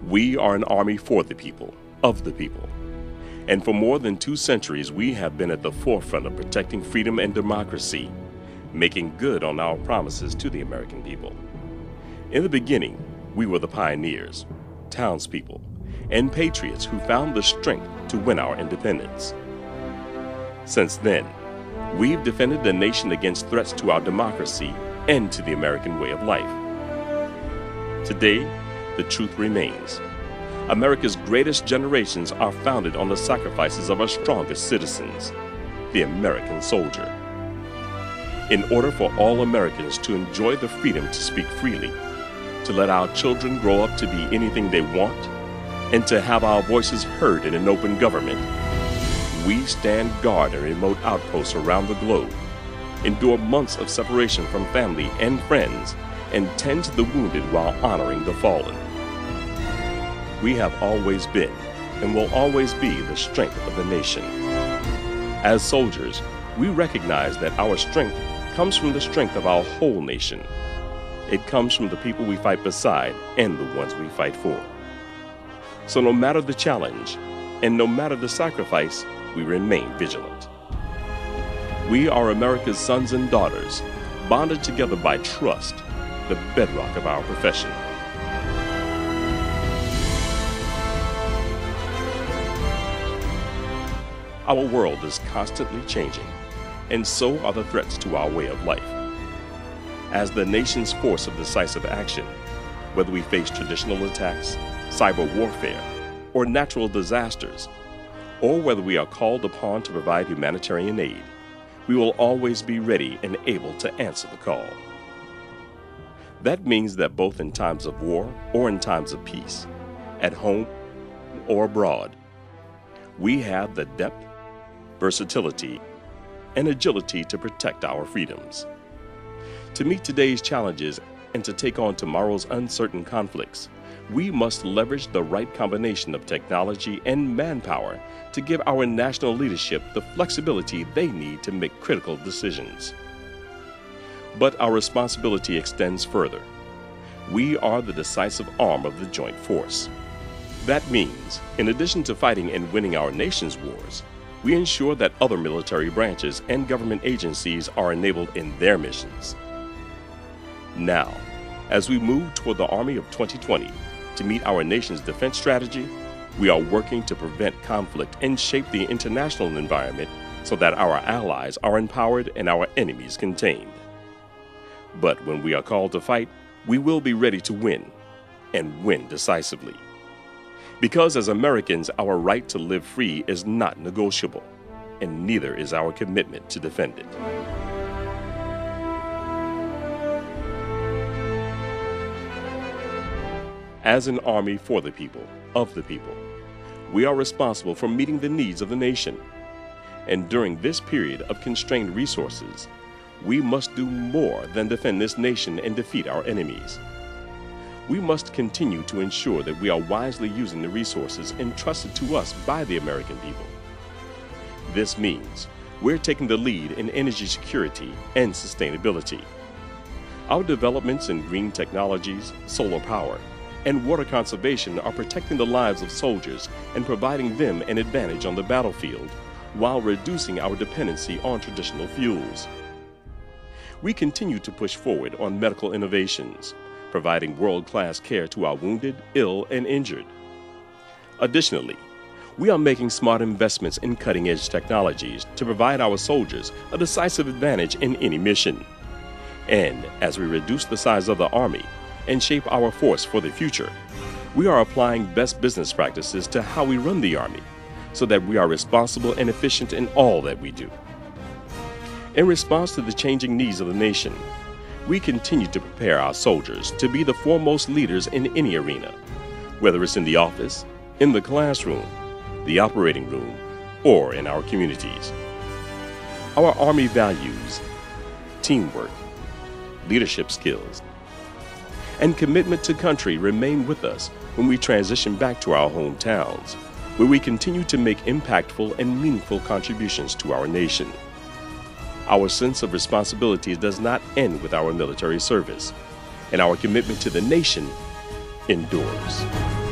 We are an army for the people, of the people. And for more than 2 centuries, we have been at the forefront of protecting freedom and democracy, making good on our promises to the American people. In the beginning, we were the pioneers, townspeople, and patriots who found the strength to win our independence. Since then, we've defended the nation against threats to our democracy and to the American way of life. Today, the truth remains. America's greatest generations are founded on the sacrifices of our strongest citizens, the American soldier. In order for all Americans to enjoy the freedom to speak freely, to let our children grow up to be anything they want, and to have our voices heard in an open government, we stand guard in remote outposts around the globe, endure months of separation from family and friends, and tend to the wounded while honoring the fallen. We have always been and will always be the strength of the nation. As soldiers, we recognize that our strength comes from the strength of our whole nation. It comes from the people we fight beside and the ones we fight for. So no matter the challenge and no matter the sacrifice, we remain vigilant. We are America's sons and daughters, bonded together by trust, the bedrock of our profession. Our world is constantly changing, and so are the threats to our way of life. As the nation's force of decisive action, whether we face traditional attacks, cyber warfare, or natural disasters, or whether we are called upon to provide humanitarian aid, we will always be ready and able to answer the call. That means that both in times of war or in times of peace, at home or abroad, we have the depth, versatility, and agility to protect our freedoms. To meet today's challenges and to take on tomorrow's uncertain conflicts, we must leverage the right combination of technology and manpower to give our national leadership the flexibility they need to make critical decisions. But our responsibility extends further. We are the decisive arm of the joint force. That means, in addition to fighting and winning our nation's wars, we ensure that other military branches and government agencies are enabled in their missions. Now, as we move toward the Army of 2020 to meet our nation's defense strategy, we are working to prevent conflict and shape the international environment so that our allies are empowered and our enemies contained. But when we are called to fight, we will be ready to win, and win decisively. Because as Americans, our right to live free is not negotiable, and neither is our commitment to defend it. As an army for the people, of the people, we are responsible for meeting the needs of the nation. And during this period of constrained resources, we must do more than defend this nation and defeat our enemies. We must continue to ensure that we are wisely using the resources entrusted to us by the American people. This means we're taking the lead in energy security and sustainability. Our developments in green technologies, solar power, and water conservation are protecting the lives of soldiers and providing them an advantage on the battlefield while reducing our dependency on traditional fuels. We continue to push forward on medical innovations, providing world-class care to our wounded, ill, and injured. Additionally, we are making smart investments in cutting-edge technologies to provide our soldiers a decisive advantage in any mission. And as we reduce the size of the Army and shape our force for the future, we are applying best business practices to how we run the Army so that we are responsible and efficient in all that we do. In response to the changing needs of the nation, we continue to prepare our soldiers to be the foremost leaders in any arena, whether it's in the office, in the classroom, the operating room, or in our communities. Our Army values teamwork, leadership skills, and commitment to country remain with us when we transition back to our hometowns, where we continue to make impactful and meaningful contributions to our nation. Our sense of responsibility does not end with our military service, and our commitment to the nation endures.